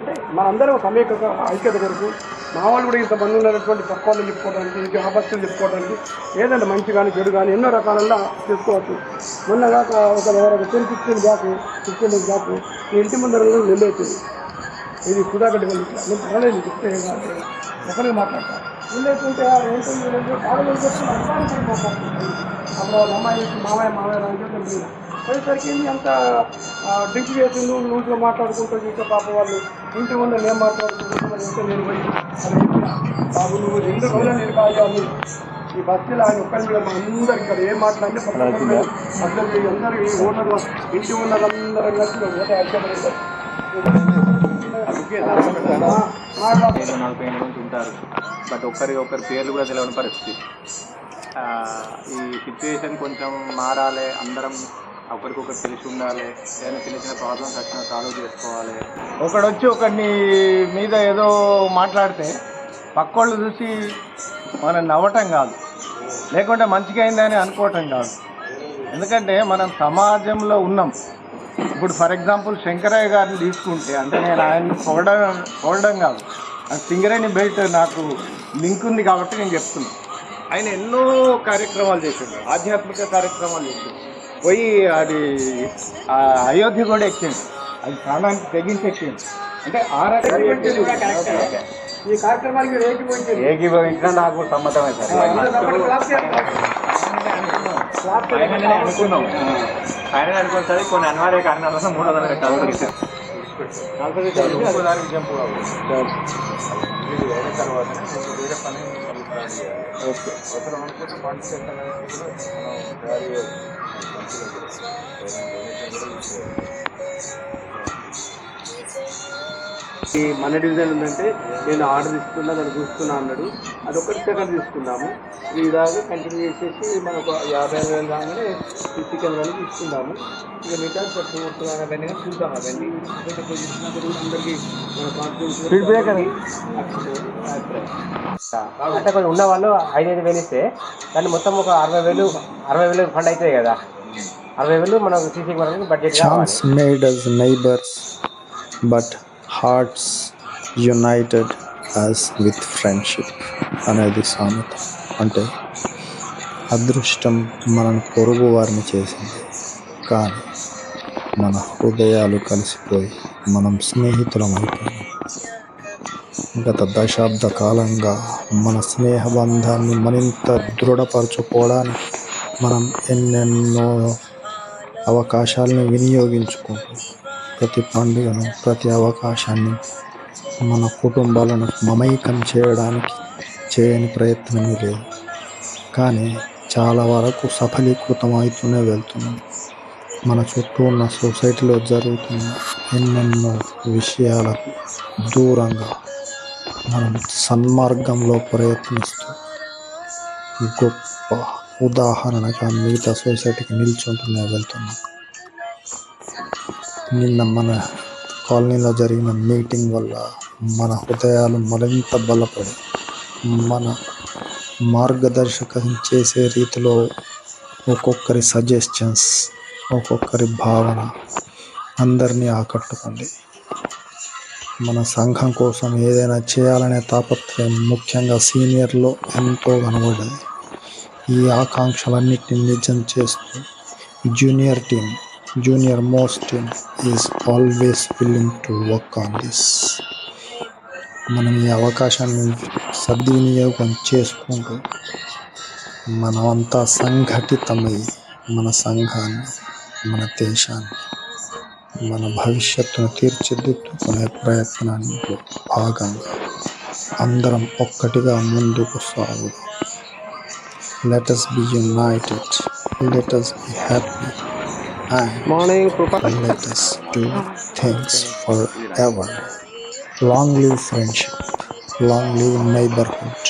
అంటే మనందరం ఐక్యత కొరకు మా వాళ్ళు కూడా ఇంతమంది ఉన్నటువంటి పక్క వాళ్ళు చెప్పుకోవడానికి ఇంటి ఆపత్తులు చెప్పుకోవడానికి ఏదైనా మంచి కానీ చెడు కానీ ఎన్నో రకాలలో చేసుకోవచ్చు. మొన్నగా ఒక 10-15 బ్యాక్ 15 డేస్ బ్యాక్ ఈ ఇంటి ముందర వెళ్ళైతుంది. ఇది సుధాగడ్డి వెళ్ళి నేను పర్వాలేదు చెప్తే ఒకరికి మాట్లాడతాను. వెళ్ళైతుంటే ఏంటంటే కాలేజీ చెప్తున్నా మాట్లాడుతుంది. అప్పుడు వాళ్ళ అమ్మాయి మామయ్య అని పోయేసరికి ఏంటి అంత డ్రింక్ చేసి లూజ్గా మాట్లాడుకుంటూ ఇంకా పాప వాళ్ళు ఇంటి ముందు నేను మాట్లాడుకుంటూ నేను పోయి బాబు నువ్వు 2 రోజులు నేను కావాలి ఈ బస్సులో ఆయన ఒక్కరి మీద అందరికి ఇక్కడ ఏం మాట్లాడితే అందరూ ఈ ఓనర్లు ఇంటి ఓనర్లందరూ కలిసి 40 మంది ఉంటారు. బట్ ఒకరి పేర్లు కూడా తెలియని పరిస్థితి. ఈ సిచ్యువేషన్ కొంచెం మారాలి. అందరం ఒకరికొకరు తెలిసి ఉండాలి. ఏదైనా చిన్న చిన్న ప్రాబ్లమ్స్ వచ్చినా సాల్వ్ చేసుకోవాలి. ఒకడొచ్చి ఒకరిని మీద ఏదో మాట్లాడితే పక్కోళ్ళు చూసి మనం నవ్వటం కాదు, లేకుంటే మంచిగా అయిందని అనుకోవటం కాదు. ఎందుకంటే మనం సమాజంలో ఉన్నాం. ఇప్పుడు ఫర్ ఎగ్జాంపుల్ శంకరయ్య గారిని తీసుకుంటే, అంటే నేను ఆయన్ని పొగడం కాదు, సింగరేణి బెల్ట్ నాకు లింక్ ఉంది కాబట్టి నేను చెప్తున్నాను. ఆయన ఎన్నో కార్యక్రమాలు చేసిండు, ఆధ్యాత్మిక కార్యక్రమాలు చేసిండు. పోయి అది అయోధ్య కూడా ఎక్కింది, అది ప్రాణానికి తెగించి ఎక్కింది. అంటే ఆ రకంగా ఈ కార్యక్రమానికి ఏకీభవించడం నాకు సమ్మతమే సార్. ఆయననే అనుకున్నాం సరే కొన్ని అనివార్య కారణాల వల్ల 300 కట్టాలి. ఈ మన డివిజన్ ఏంటంటే నేను ఆర్డర్ ఇస్తున్నా దాన్ని చూస్తున్నా అన్నాడు. అది 1 సెకండ్ తీసుకున్నాము. ఇలాగే కంటిన్యూ చేసేసి మనకు 50,000 రాగానే చికెన్ కానీ తీసుకుందాము. ఇక మిగతా పూర్తున్నా అవన్నీ కానీ చూద్దాం. అవన్నీ అందరికీ మన కాన్ఫిడెన్స్ అంటే కొంచెం ఉన్న వాళ్ళు 5,000 ఇస్తే దాన్ని మొత్తం ఒక 60,000 ఫండ్ అవుతుంది కదా. 60,000 మనం CC budget. Chance made us neighbors, but hearts united as with friendship అనేది సామెత. అంటే అదృష్టం మనను పొరుగు వారిని చేసింది, కానీ మన హృదయాలు కలిసిపోయి మనం స్నేహితులం అయిపోయాం. గత దశాబ్ద కాలంగా మన స్నేహ బంధాన్ని మరింత దృఢపరచుకోవడానికి మనం ఎన్నెన్నో అవకాశాలను వినియోగించుకుంటాం. ప్రతి పండుగను, ప్రతి అవకాశాన్ని మన కుటుంబాలను మమైకం చేయడానికి చేయని ప్రయత్నమే లేదు. కానీ చాలా వరకు సఫలీకృతం అవుతూనే వెళ్తున్నాం. మన చుట్టూ ఉన్న సొసైటీలో జరుగుతున్న ఎన్నెన్నో విషయాలకు దూరంగా మనం సన్మార్గంలో ప్రయత్నిస్తూ గొప్ప ఉదాహరణగా మిగతా సొసైటీకి నిల్చుంటూనే వెళ్తున్నాం. నిన్న మన కాలనీలో జరిగిన మీటింగ్ వల్ల మన హృదయాలు మరింత బలపడి మన మార్గదర్శకం చేసే రీతిలో ఒక్కొక్కరి సజెషన్స్, ఒక్కొక్కరి భావన అందరినీ ఆకట్టుకుంది. మన సంఘం కోసం ఏదైనా చేయాలనే తాపత్రయం ముఖ్యంగా సీనియర్లో ఎంతో కనబడ్డది. ఈ ఆకాంక్షలన్నిటిని నిజం చేస్తూ junior most team is always willing to work on this. మనం ఈ అవకాశాన్ని సద్వినియోగం చేసుకుంటూ మనమంతా సంఘటితమై మన సంఘాన్ని, మన దేశాన్ని, మన భవిష్యత్తును తీర్చిదిద్దుకునే ప్రయత్నాల్లో భాగంగా అందరం ఒక్కటిగా ముందుకు సాగుదాం. Let us be united, let us be happy, and let us do things forever. Long live friendship, long live neighborhood.